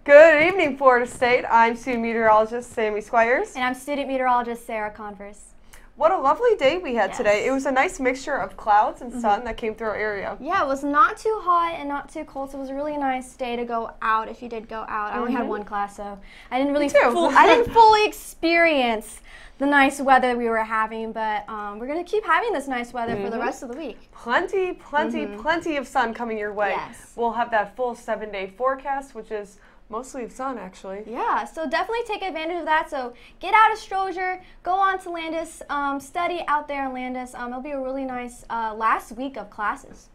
Good evening, Florida State. I'm student meteorologist Sammy Squires. And I'm student meteorologist Sarah Converse. What a lovely day we had today. It was a nice mixture of clouds and sun that came through our area. Yeah, it was not too hot and not too cold, so it was a really nice day to go out if you did go out. I only had one class, so I didn't really I didn't fully experience the nice weather we were having, but we're going to keep having this nice weather for the rest of the week. Plenty of sun coming your way. Yes. We'll have that full 7-day forecast, which is mostly of sun, actually. Yeah, so definitely take advantage of that. So get out of Stroger, go on to Landis, study out there in Landis. It'll be a really nice last week of classes.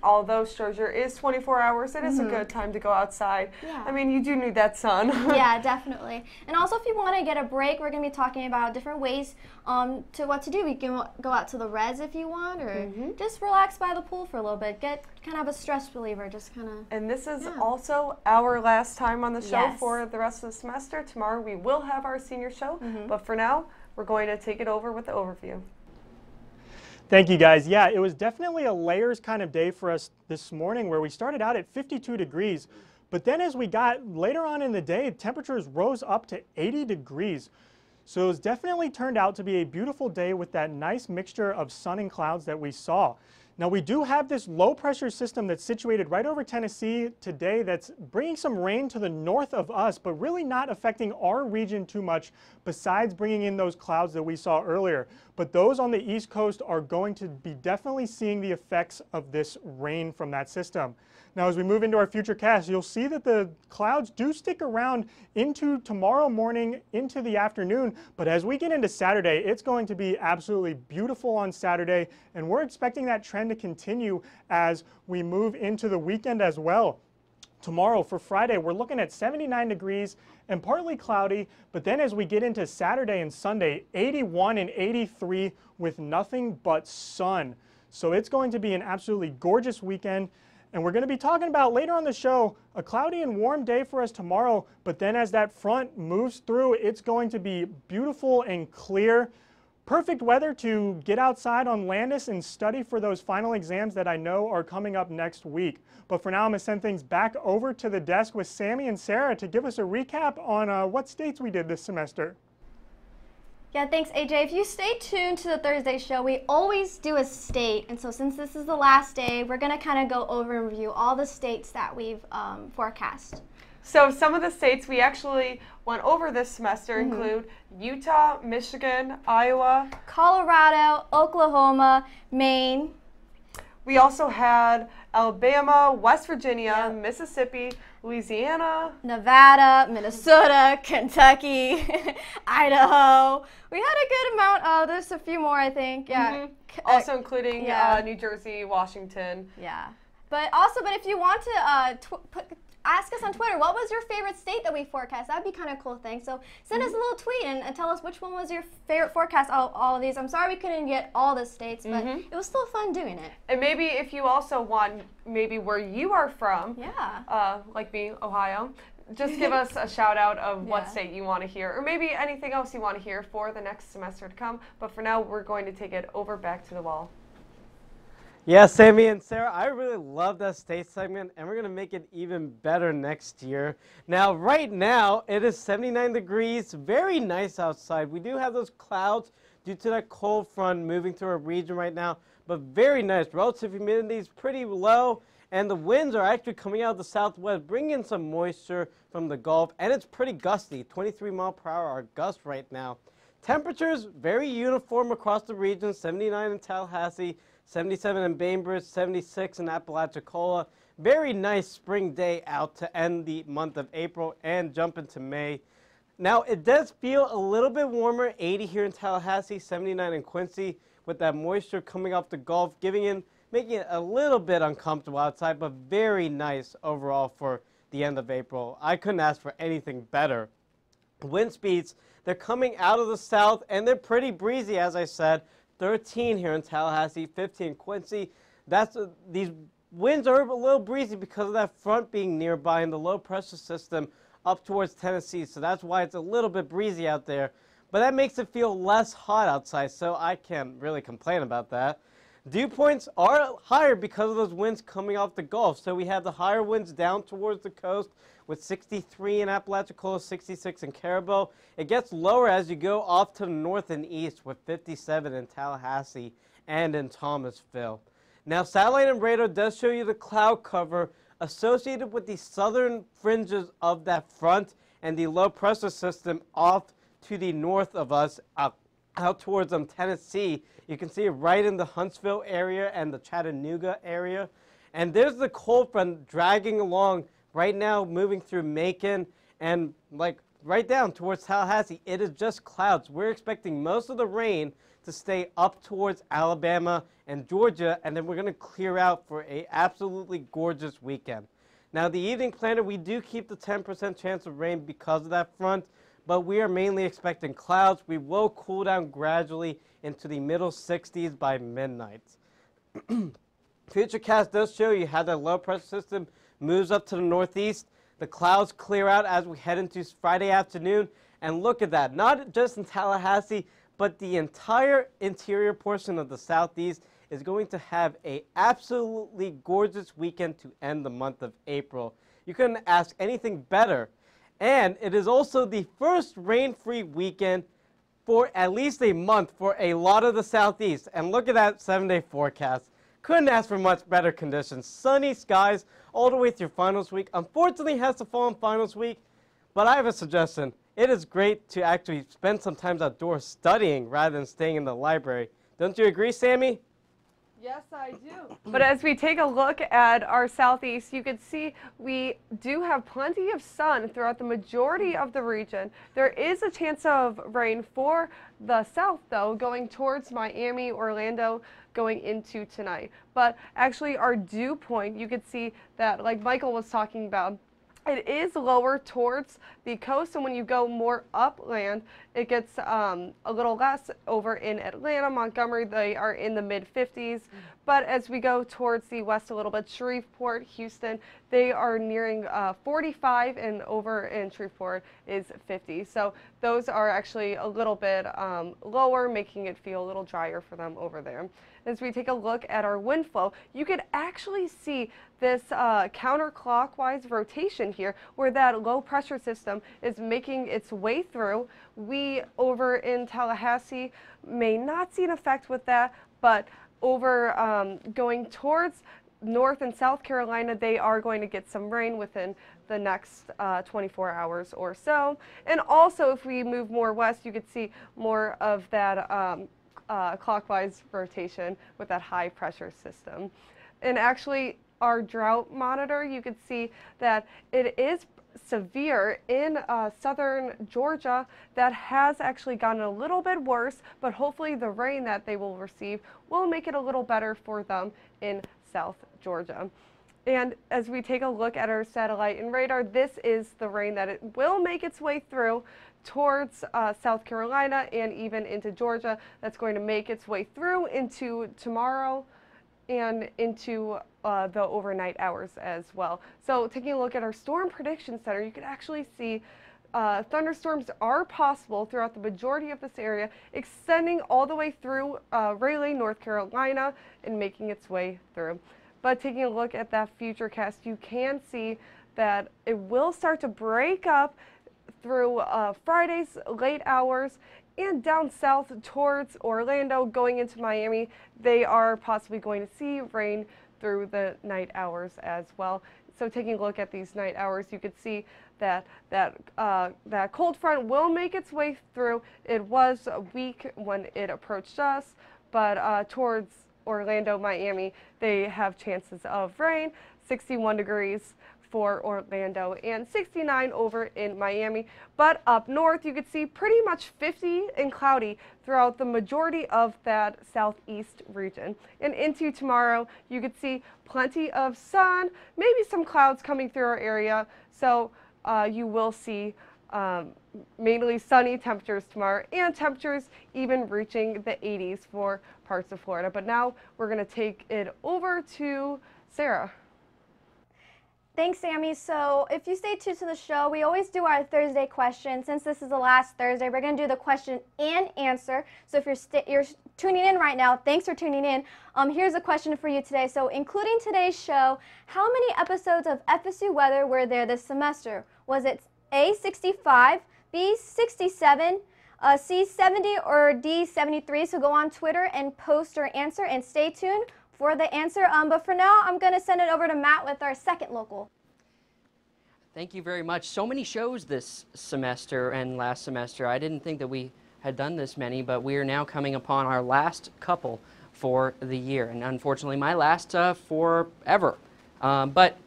Although Stroger is 24 hours, it is a good time to go outside. Yeah. I mean, you do need that sun. Yeah, definitely. And also, if you want to get a break, we're going to be talking about different ways to what to do. We can go out to the res if you want, or just relax by the pool for a little bit. Get kind of a stress reliever, just kind of. And this is also our last time on the show for the rest of the semester. Tomorrow we will have our senior show, but for now, we're going to take it over with the overview. Thank you, guys. Yeah, it was definitely a layers kind of day for us this morning where we started out at 52 degrees, but then as we got later on in the day, temperatures rose up to 80 degrees. So it's definitely turned out to be a beautiful day with that nice mixture of sun and clouds that we saw. Now we do have this low pressure system that's situated right over Tennessee today that's bringing some rain to the north of us, but really not affecting our region too much besides bringing in those clouds that we saw earlier. But those on the East Coast are going to be definitely seeing the effects of this rain from that system. Now as we move into our future cast, you'll see that the clouds do stick around into tomorrow morning, into the afternoon, but as we get into Saturday, it's going to be absolutely beautiful on Saturday, and we're expecting that trend to continue as we move into the weekend as well. Tomorrow for Friday, we're looking at 79 degrees and partly cloudy, but then as we get into Saturday and Sunday, 81 and 83 with nothing but sun. So it's going to be an absolutely gorgeous weekend. And we're going to be talking about later on the show a cloudy and warm day for us tomorrow, but then as that front moves through, it's going to be beautiful and clear. Perfect weather to get outside on Landis and study for those final exams that I know are coming up next week. But for now, I'm going to send things back over to the desk with Sammy and Sarah to give us a recap on what states we did this semester. Yeah, thanks, AJ. If you stay tuned to the Thursday show, we always do a state. And so since this is the last day, we're going to kind of go over and review all the states that we've forecast. So some of the states we actually went over this semester include Utah, Michigan, Iowa, Colorado, Oklahoma, Maine. We also had Alabama, West Virginia, Mississippi, Louisiana, Nevada, Minnesota, Kentucky, Idaho. We had a good amount. There's a few more, I think. Yeah. Also including New Jersey, Washington. Yeah. But if you want to ask us on Twitter, what was your favorite state that we forecast? That'd be kind of a cool thing. So send us a little tweet and tell us which one was your favorite forecast out of all of these. I'm sorry we couldn't get all the states, but it was still fun doing it. And maybe if you also want maybe where you are from, like me, Ohio, just give us a shout out of what state you want to hear, or maybe anything else you want to hear for the next semester to come. But for now, we're going to take it over back to the wall. Yeah, Sammy and Sarah, I really love that state segment, and we're going to make it even better next year. Now, right now, it is 79 degrees, very nice outside. We do have those clouds due to that cold front moving through our region right now, but very nice. Relative humidity is pretty low, and the winds are actually coming out of the southwest, bringing in some moisture from the Gulf, and it's pretty gusty, 23 mile per hour gust right now. Temperatures very uniform across the region, 79 in Tallahassee, 77 in Bainbridge, 76 in Apalachicola. Very nice spring day out to end the month of April and jump into May. Now, it does feel a little bit warmer, 80 here in Tallahassee, 79 in Quincy, with that moisture coming off the Gulf, making it a little bit uncomfortable outside, but very nice overall for the end of April. I couldn't ask for anything better. Wind speeds, they're coming out of the south, and they're pretty breezy, as I said. 13 here in Tallahassee, 15 in Quincy. These winds are a little breezy because of that front being nearby and the low pressure system up towards Tennessee. So that's why it's a little bit breezy out there. But that makes it feel less hot outside, so I can't really complain about that. Dew points are higher because of those winds coming off the Gulf. So we have the higher winds down towards the coast with 63 in Apalachicola, 66 in Caribou. It gets lower as you go off to the north and east with 57 in Tallahassee and in Thomasville. Now, satellite and radar does show you the cloud cover associated with the southern fringes of that front and the low pressure system off to the north of us out towards Tennessee. You can see it right in the Huntsville area and the Chattanooga area. And there's the cold front dragging along right now, moving through Macon and like right down towards Tallahassee. It is just clouds. We're expecting most of the rain to stay up towards Alabama and Georgia, and then we're going to clear out for a absolutely gorgeous weekend. Now, the evening planner, we do keep the 10% chance of rain because of that front, but we are mainly expecting clouds. We will cool down gradually into the middle 60s by midnight. Futurecast does show you how that low pressure system moves up to the northeast. The clouds clear out as we head into Friday afternoon, and look at that, not just in Tallahassee, but the entire interior portion of the southeast is going to have an absolutely gorgeous weekend to end the month of April. You couldn't ask anything better. And it is also the first rain-free weekend for at least a month for a lot of the southeast. And look at that 7-day forecast. Couldn't ask for much better conditions. Sunny skies all the way through finals week. Unfortunately, it has to fall on finals week, but I have a suggestion. It is great to actually spend some time outdoors studying rather than staying in the library. Don't you agree, Sammy? Yes, I do. But as we take a look at our southeast, you can see we do have plenty of sun throughout the majority of the region. There is a chance of rain for the south, though, going towards Miami, Orlando, going into tonight. But actually, our dew point, you can see that, like Michael was talking about, it is lower towards the coast, and when you go more upland, it gets a little less. Over in Atlanta, Montgomery, they are in the mid-50s. But as we go towards the west a little bit, Shreveport, Houston, they are nearing 45, and over in Shreveport is 50. So those are actually a little bit lower, making it feel a little drier for them over there. As we take a look at our wind flow, you could actually see this counterclockwise rotation here, where that low pressure system is making its way through. We over in Tallahassee may not see an effect with that, but over going towards North and South Carolina, they are going to get some rain within the next 24 hours or so. And also, if we move more west, you could see more of that clockwise rotation with that high pressure system. And actually, our drought monitor, you can see that it is severe in southern Georgia. That has actually gotten a little bit worse, but hopefully the rain that they will receive will make it a little better for them in South Georgia. And as we take a look at our satellite and radar, this is the rain that it will make its way through towards South Carolina and even into Georgia. That's going to make its way through into tomorrow and into the overnight hours as well. So taking a look at our Storm Prediction Center, you can actually see thunderstorms are possible throughout the majority of this area, extending all the way through Raleigh, North Carolina, and making its way through. But taking a look at that futurecast, you can see that it will start to break up through Friday's late hours and down south towards Orlando, going into Miami. They are possibly going to see rain through the night hours as well. So taking a look at these night hours, you could see that that cold front will make its way through. It was weak when it approached us, but towards Orlando, Miami, they have chances of rain. 61 degrees for Orlando and 69 over in Miami. But up north, you could see pretty much 50 and cloudy throughout the majority of that southeast region. And into tomorrow, you could see plenty of sun, maybe some clouds coming through our area. So you will see mainly sunny temperatures tomorrow, and temperatures even reaching the 80s for parts of Florida. But now we're going to take it over to Sarah. Thanks, Sammy. So if you stay tuned to the show, we always do our Thursday question. Since this is the last Thursday, we're going to do the question and answer. So if you're tuning in right now, thanks for tuning in. Here's a question for you today. So including today's show, how many episodes of FSU Weather were there this semester? Was it A, 65, B, 67, C, 70, or D, 73? So go on Twitter and post your answer and stay tuned for the answer. But for now, I'm going to send it over to Matt with our second local. Thank you very much. So many shows this semester and last semester. I didn't think that we had done this many, but we are now coming upon our last couple for the year. And unfortunately, my last forever. But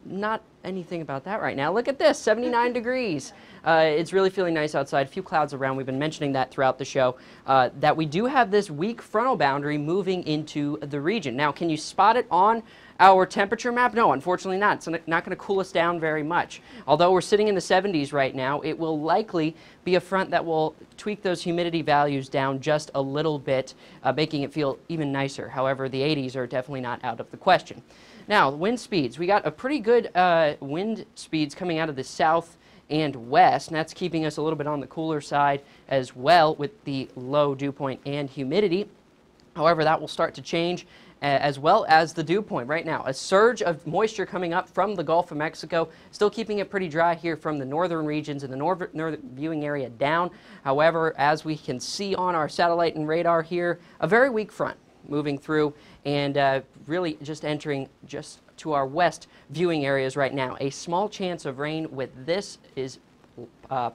not anything about that right now. Look at this, 79 degrees. It's really feeling nice outside. A few clouds around. We've been mentioning that throughout the show, that we do have this weak frontal boundary moving into the region. Now, can you spot it on our temperature map? No, unfortunately not. It's not going to cool us down very much. Although we're sitting in the 70s right now, it will likely be a front that will tweak those humidity values down just a little bit, making it feel even nicer. However, the 80s are definitely not out of the question. Now, wind speeds. We got a pretty good wind speeds coming out of the south and west, and that's keeping us a little bit on the cooler side as well with the low dew point and humidity. However, that will start to change as well as the dew point right now. A surge of moisture coming up from the Gulf of Mexico, still keeping it pretty dry here from the northern regions and the northern viewing area down. However, as we can see on our satellite and radar here, a very weak front moving through and really just entering just to our west viewing areas right now. A small chance of rain with this is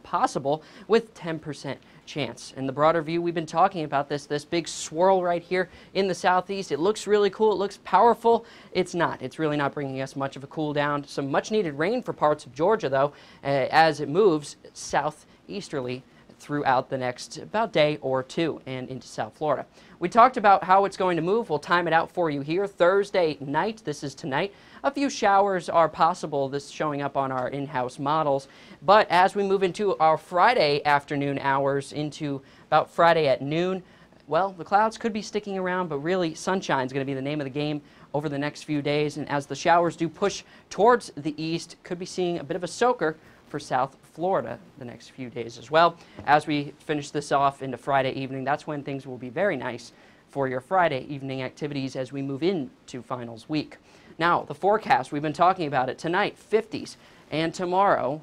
possible with 10% chance. In the broader view, we've been talking about this big swirl right here in the southeast. It looks really cool. It looks powerful. It's not. It's really not bringing us much of a cool down. Some much needed rain for parts of Georgia, though, as it moves southeasterly throughout the next about day or two and into South Florida. We talked about how it's going to move. We'll time it out for you here. Thursday night, this is tonight, a few showers are possible, this showing up on our in-house models. But as we move into our Friday afternoon hours into about Friday at noon, well, the clouds could be sticking around, but really sunshine is going to be the name of the game over the next few days. And as the showers do push towards the east, could be seeing a bit of a soaker for South Florida the next few days as well. As we finish this off into Friday evening, that's when things will be very nice for your Friday evening activities as we move into finals week. Now, the forecast, we've been talking about it tonight, 50s, and tomorrow,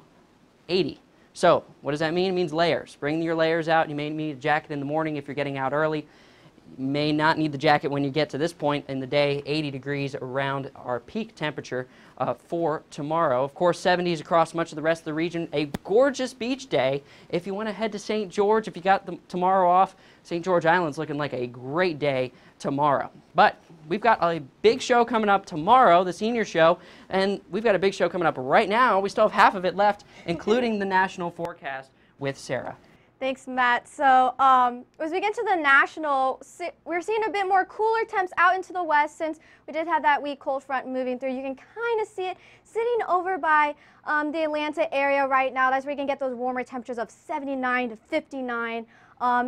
80. So, what does that mean? It means layers. Bring your layers out. You may need a jacket in the morning if you're getting out early. You may not need the jacket when you get to this point in the day, 80 degrees around our peak temperature for tomorrow. Of course, 70s across much of the rest of the region. A gorgeous beach day. If you want to head to St. George, if you got tomorrow off, St. George Island's looking like a great day tomorrow. But we've got a big show coming up tomorrow, the senior show, and we've got a big show coming up right now. We still have half of it left, including the national forecast with Sarah. Thanks, Matt. So as we get to the national, we're seeing a bit more cooler temps out into the west since we did have that weak cold front moving through. You can kind of see it sitting over by the Atlanta area right now. That's where you can get those warmer temperatures of 79 to 59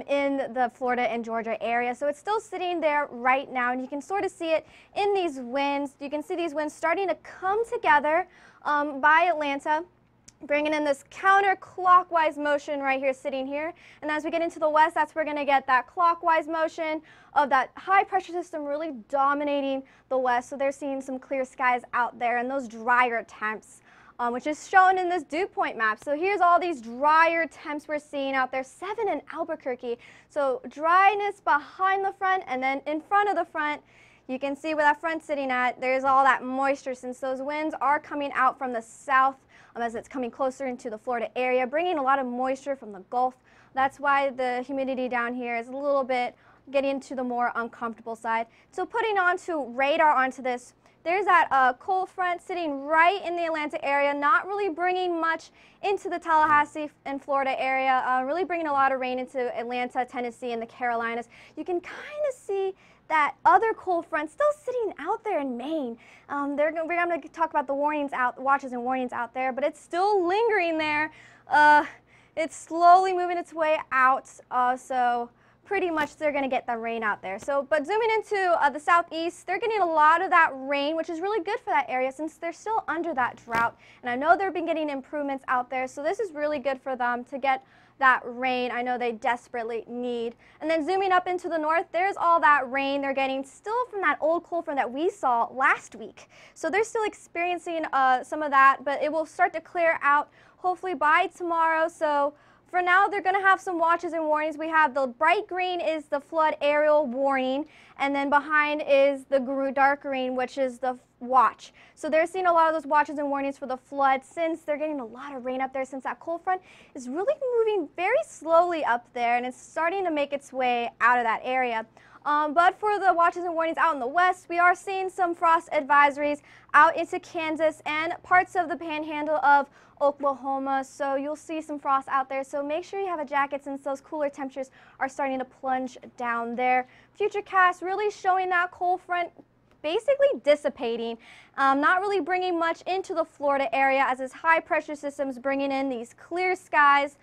in the Florida and Georgia area. So it's still sitting there right now, and you can sort of see it in these winds. You can see these winds starting to come together by Atlanta, bringing in this counterclockwise motion right here, sitting here. And as we get into the west, that's where we're going to get that clockwise motion of that high pressure system really dominating the west. So they're seeing some clear skies out there and those drier temps, which is shown in this dew point map. So here's all these drier temps we're seeing out there, 7 in Albuquerque. So dryness behind the front, and then in front of the front, you can see where that front's sitting at. There's all that moisture since those winds are coming out from the south as it's coming closer into the Florida area, bringing a lot of moisture from the Gulf. That's why the humidity down here is a little bit getting to the more uncomfortable side. So putting onto radar onto this, there's that cold front sitting right in the Atlanta area, not really bringing much into the Tallahassee and Florida area, really bringing a lot of rain into Atlanta, Tennessee, and the Carolinas. You can kind of see that other cold front still sitting out there in Maine. We're going to talk about the watches and warnings out there, but it's still lingering there. It's slowly moving its way out, so pretty much they're going to get the rain out there. So, but zooming into the southeast, they're getting a lot of that rain, which is really good for that area since they're still under that drought. And I know they've been getting improvements out there, so this is really good for them to get that rain. I know they desperately need. And then zooming up into the north, there's all that rain they're getting still from that old cold front that we saw last week. So they're still experiencing some of that, but it will start to clear out hopefully by tomorrow. So for now, they're going to have some watches and warnings. We have the bright green is the flood aerial warning, and then behind is the dark green, which is the watch. So they're seeing a lot of those watches and warnings for the flood since they're getting a lot of rain up there since that cold front is really moving very slowly up there, and it's starting to make its way out of that area. But for the watches and warnings out in the west, we are seeing some frost advisories out into Kansas and parts of the panhandle of Oklahoma, so you'll see some frost out there, so make sure you have a jacket since those cooler temperatures are starting to plunge down there. Futurecast really showing that cold front basically dissipating, not really bringing much into the Florida area as this high pressure system is bringing in these clear skies.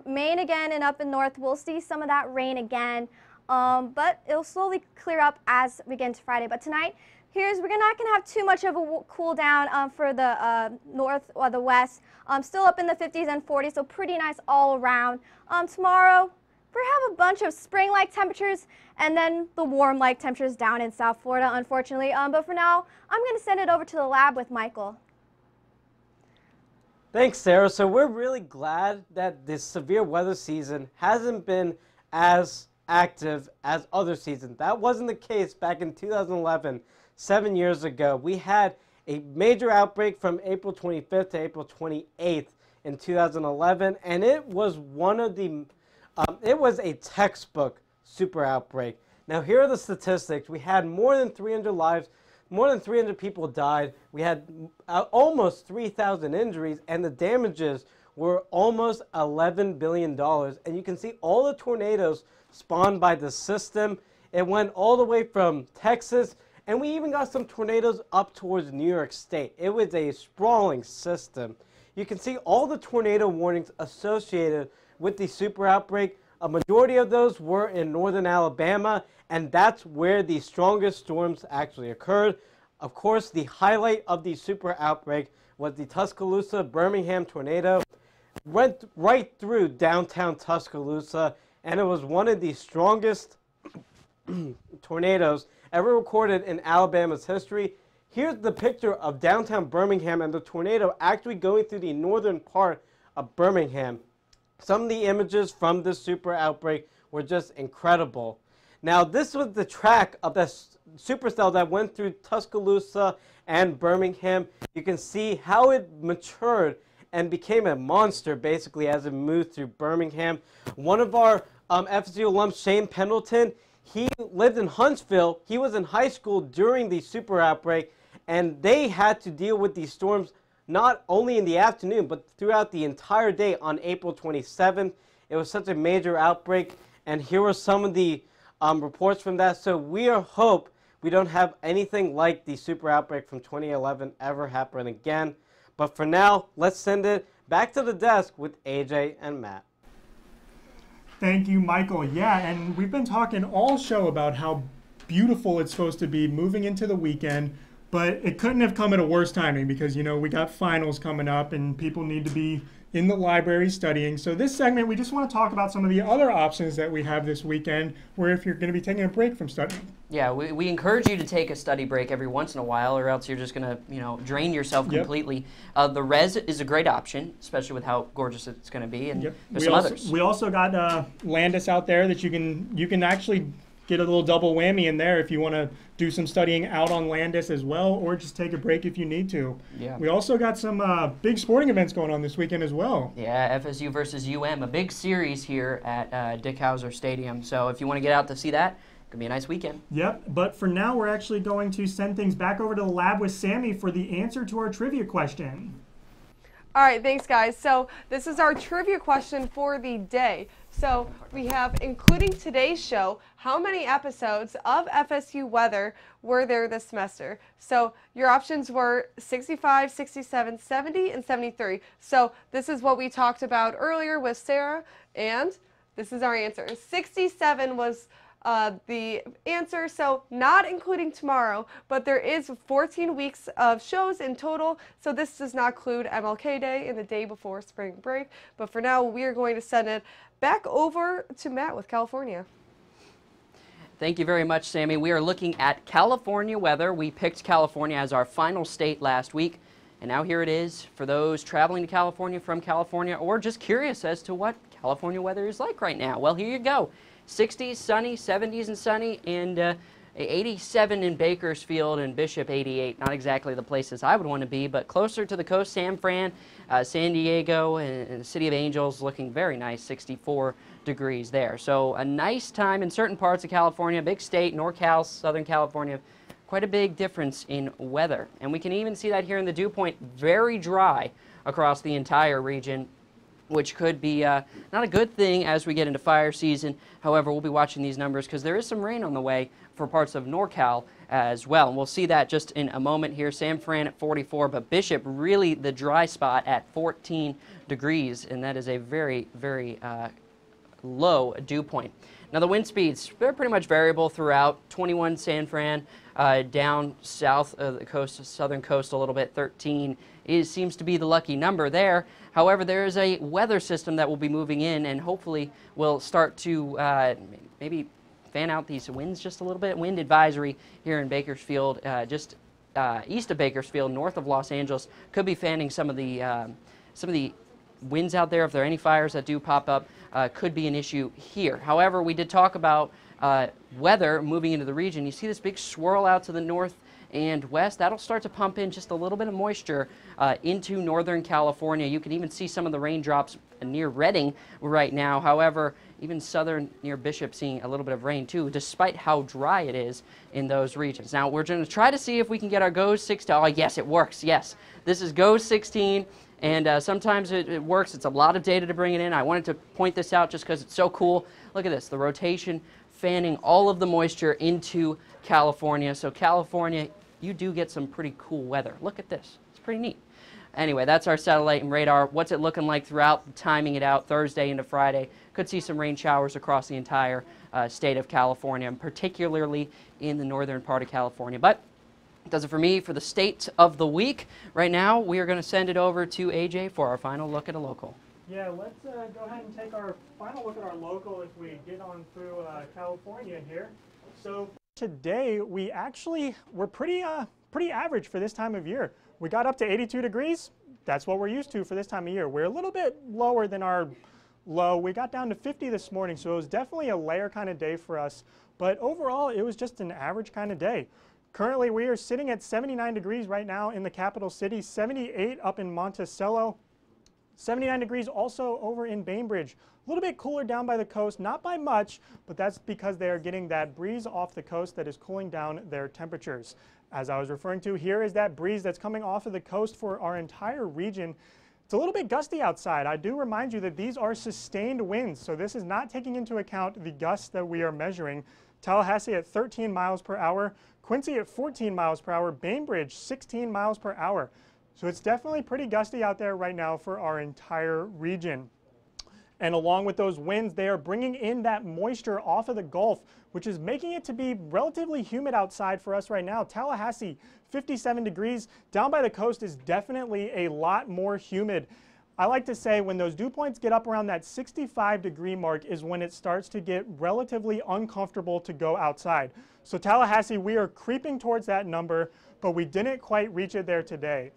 Maine again and up in north, we'll see some of that rain again, but it'll slowly clear up as we get into Friday. But tonight, we're not going to have too much of a cool down for the north or the west. Still up in the 50s and 40s, so pretty nice all around. Tomorrow, we have a bunch of spring-like temperatures and then the warm-like temperatures down in South Florida, unfortunately. But for now, I'm going to send it over to the lab with Michael. Thanks, Sarah. So we're really glad that this severe weather season hasn't been as active as other seasons. That wasn't the case back in 2011. 7 years ago. We had a major outbreak from April 25th to April 28th in 2011, and it was one of the, it was a textbook super outbreak. Now here are the statistics. We had more than 300 lives, more than 300 people died. We had almost 3,000 injuries, and the damages were almost $11 billion. And you can see all the tornadoes spawned by the system. It went all the way from Texas, and we even got some tornadoes up towards New York State. It was a sprawling system. You can see all the tornado warnings associated with the super outbreak. A majority of those were in northern Alabama, and that's where the strongest storms actually occurred. Of course, the highlight of the super outbreak was the Tuscaloosa-Birmingham tornado. Went right through downtown Tuscaloosa, and it was one of the strongest tornadoes ever recorded in Alabama's history. Here's the picture of downtown Birmingham and the tornado actually going through the northern part of Birmingham. Some of the images from this super outbreak were just incredible. Now, this was the track of the supercell that went through Tuscaloosa and Birmingham. You can see how it matured and became a monster basically as it moved through Birmingham. One of our FSU alums, Shane Pendleton, he lived in Huntsville. He was in high school during the super outbreak, and they had to deal with these storms not only in the afternoon, but throughout the entire day on April 27th. It was such a major outbreak, and here were some of the reports from that. So we hope we don't have anything like the super outbreak from 2011 ever happen again. But for now, let's send it back to the desk with AJ and Matt. Thank you, Michael. Yeah, and we've been talking all show about how beautiful it's supposed to be moving into the weekend, but it couldn't have come at a worse timing because, you know, we got finals coming up and people need to be in the library studying. So this segment, we just want to talk about some of the other options that we have this weekend, where if you're going to be taking a break from studying. Yeah, we encourage you to take a study break every once in a while, or else you're just going to, you know, drain yourself completely. The res is a great option, especially with how gorgeous it's going to be, and there's some others. We also got Landis out there that you can actually get a little double whammy in there if you want to do some studying out on Landis as well, or just take a break if you need to. Yeah. We also got some big sporting events going on this weekend as well. Yeah, FSU versus UM, a big series here at Dick Howser Stadium. So if you want to get out to see that, it could be a nice weekend. Yep, but for now, we're actually going to send things back over to the lab with Sammy for the answer to our trivia question. All right, thanks, guys. So this is our trivia question for the day. So we have, including today's show, how many episodes of FSU Weather were there this semester? So your options were 65, 67, 70, and 73. So this is what we talked about earlier with Sarah, and This is our answer. 67 was the answer, so not including tomorrow, but there is 14 weeks of shows in total, so this does not include MLK Day and the day before spring break. But for now, we are going to send it back over to Matt with California. Thank you very much, Sammy. We are looking at California weather. We picked California as our final state last week, and now here it is for those traveling to California from California or just curious as to what California weather is like right now. Well, here you go. 60s, sunny, 70s and sunny, and 87 in Bakersfield and Bishop 88. Not exactly the places I would want to be, but closer to the coast, San Fran, San Diego, and the City of Angels looking very nice, 64 degrees there. So a nice time in certain parts of California, big state, NorCal, Southern California, quite a big difference in weather. And we can even see that here in the dew point, very dry across the entire region, which could be not a good thing as we get into fire season. However, we'll be watching these numbers because there is some rain on the way for parts of NorCal as well. And we'll see that just in a moment here. San Fran at 44, but Bishop really the dry spot at 14 degrees, and that is a very, very low dew point. Now the wind speeds, they're pretty much variable throughout. 21 San Fran, down south of the coast, southern coast a little bit, 13 seems to be the lucky number there. However, there is a weather system that will be moving in and hopefully will start to maybe fan out these winds just a little bit. Wind advisory here in Bakersfield, just east of Bakersfield, north of Los Angeles, could be fanning some of the winds out there. If there are any fires that do pop up, could be an issue here. However, we did talk about weather moving into the region. You see this big swirl out to the north and west. That'll start to pump in just a little bit of moisture into Northern California. You can even see some of the raindrops near Redding right now. However, even southern near Bishop seeing a little bit of rain too, despite how dry it is in those regions. Now we're going to try to see if we can get our GOES 16. Oh yes, it works. Yes, this is GOES 16. And sometimes it works. It's a lot of data to bring it in. I wanted to point this out just because it's so cool. Look at this, the rotation fanning all of the moisture into California. So California, you do get some pretty cool weather. Look at this. It's pretty neat. Anyway, that's our satellite and radar. What's it looking like throughout, timing it out Thursday into Friday. Could see some rain showers across the entire state of California, and particularly in the northern part of California. But does it for me for the state of the week. Right now, we are going to send it over to AJ for our final look at a local. Yeah, let's go ahead and take our final look at our local as we get on through California here. So today, we're pretty average for this time of year. We got up to 82 degrees. That's what we're used to for this time of year. We're a little bit lower than our low. We got down to 50 this morning, so it was definitely a layer kind of day for us. But overall, it was just an average kind of day. Currently, we are sitting at 79 degrees right now in the capital city, 78 up in Monticello, 79 degrees also over in Bainbridge. A little bit cooler down by the coast, not by much, but that's because they are getting that breeze off the coast that is cooling down their temperatures. As I was referring to, here is that breeze that's coming off of the coast for our entire region. It's a little bit gusty outside. I do remind you that these are sustained winds, so this is not taking into account the gusts that we are measuring. Tallahassee at 13 miles per hour, Quincy at 14 miles per hour, Bainbridge 16 miles per hour. So it's definitely pretty gusty out there right now for our entire region. And along with those winds, they are bringing in that moisture off of the Gulf, which is making it to be relatively humid outside for us right now. Tallahassee, 57 degrees. Down by the coast is definitely a lot more humid. I like to say when those dew points get up around that 65-degree mark is when it starts to get relatively uncomfortable to go outside. So Tallahassee, we are creeping towards that number, but we didn't quite reach it there today.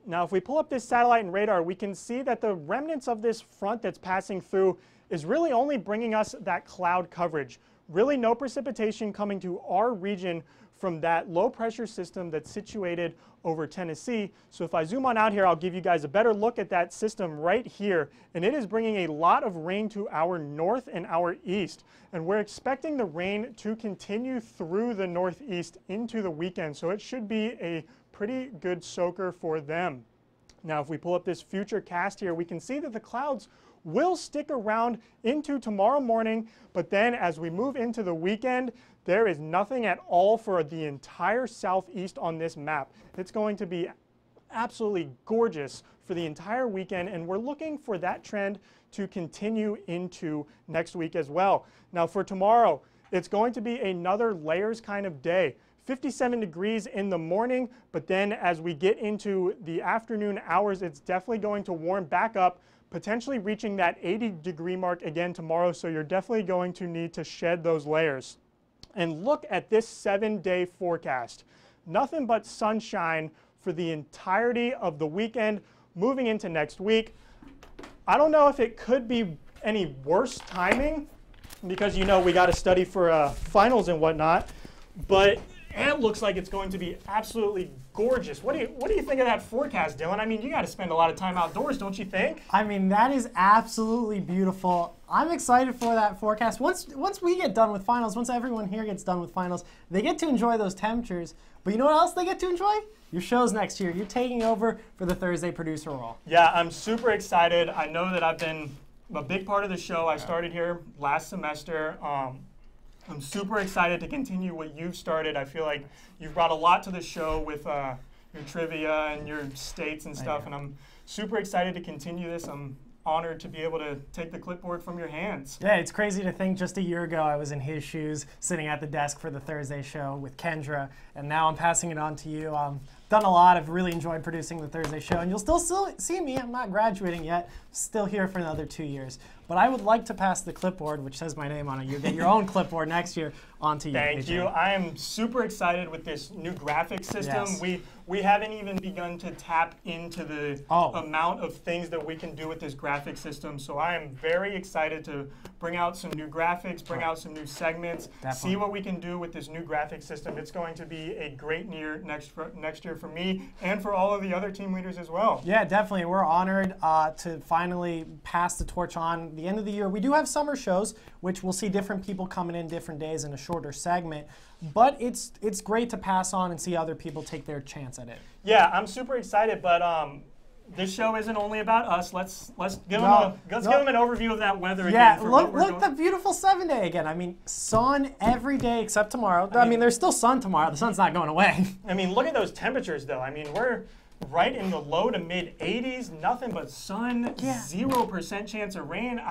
Now, if we pull up this satellite and radar, we can see that the remnants of this front that's passing through is really only bringing us that cloud coverage. Really no precipitation coming to our region from that low pressure system that's situated over Tennessee. So if I zoom on out here, I'll give you guys a better look at that system right here. And it is bringing a lot of rain to our north and our east. And we're expecting the rain to continue through the northeast into the weekend. So it should be a pretty good soaker for them. Now, if we pull up this future cast here, we can see that the clouds will stick around into tomorrow morning, but then as we move into the weekend, there is nothing at all for the entire southeast on this map. It's going to be absolutely gorgeous for the entire weekend, and we're looking for that trend to continue into next week as well. Now for tomorrow, it's going to be another layers kind of day. 57 degrees in the morning, but then as we get into the afternoon hours, it's definitely going to warm back up, potentially reaching that 80-degree mark again tomorrow, so you're definitely going to need to shed those layers. And look at this 7-day forecast. Nothing but sunshine for the entirety of the weekend moving into next week. I don't know if it could be any worse timing because, you know, we got to study for finals and whatnot, but it looks like it's going to be absolutely gorgeous. What do you think of that forecast, Dylan? I mean, you got to spend a lot of time outdoors, don't you think? I mean, that is absolutely beautiful. I'm excited for that forecast. Once we get done with finals, once everyone here gets done with finals, they get to enjoy those temperatures. But you know what else they get to enjoy? Your shows next year. You're taking over for the Thursday producer role. Yeah, I'm super excited. I know that I've been a big part of the show. I started here last semester. I'm super excited to continue what you've started. I feel like you've brought a lot to the show with your trivia and your states and stuff, and I'm super excited to continue this. I'm honored to be able to take the clipboard from your hands. Yeah, it's crazy to think just a year ago I was in his shoes, sitting at the desk for the Thursday show with Kendra, and now I'm passing it on to you. Done a lot. I've really enjoyed producing the Thursday show, and you'll still see me. I'm not graduating yet. Still here for another 2 years. But I would like to pass the clipboard, which says my name on it. You get your own clipboard next year, onto you. Thank you. I am super excited with this new graphic system. Yes. We haven't even begun to tap into the amount of things that we can do with this graphic system. So I am very excited to bring out some new graphics, bring out some new segments, see what we can do with this new graphic system. It's going to be a great year next year for me and for all of the other team leaders as well. Yeah, definitely. We're honored to finally pass the torch on. The end of the year, we do have summer shows, which we'll see different people coming in different days in a shorter segment. But it's great to pass on and see other people take their chance at it. Yeah, I'm super excited, but this show isn't only about us. Let's give them an overview of that weather again. Yeah, look the beautiful 7-day again. I mean, sun every day except tomorrow. I mean, there's still sun tomorrow. The sun's not going away. I mean, look at those temperatures, though. I mean, we're right in the low to mid 80s, nothing but sun, 0% chance of rain.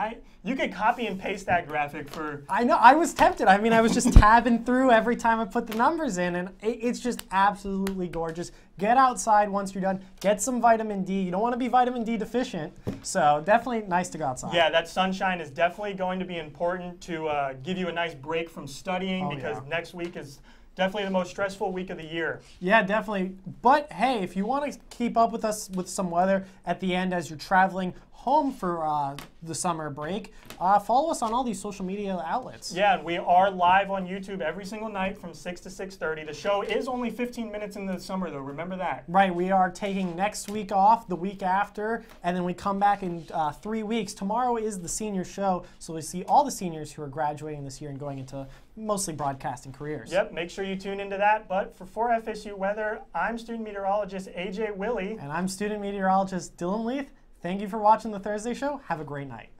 You could copy and paste that graphic for... I know, I was tempted. I mean, I was just tabbing through every time I put the numbers in, and it's just absolutely gorgeous. Get outside once you're done. Get some vitamin D. You don't want to be vitamin D deficient, so definitely nice to go outside. Yeah, that sunshine is definitely going to be important to give you a nice break from studying because next week is definitely the most stressful week of the year. Yeah, definitely. But hey, if you want to keep up with us with some weather at the end as you're traveling home for the summer break, follow us on all these social media outlets. Yeah, and we are live on YouTube every single night from 6 to 6:30. The show is only 15 minutes in the summer, though. Remember that. Right. We are taking next week off, the week after, and then we come back in 3 weeks. Tomorrow is the senior show, so we see all the seniors who are graduating this year and going into mostly broadcasting careers. Yep, make sure you tune into that. But for FSU Weather, I'm student meteorologist AJ Willie. And I'm student meteorologist Dylan Leith. Thank you for watching the Thursday show. Have a great night.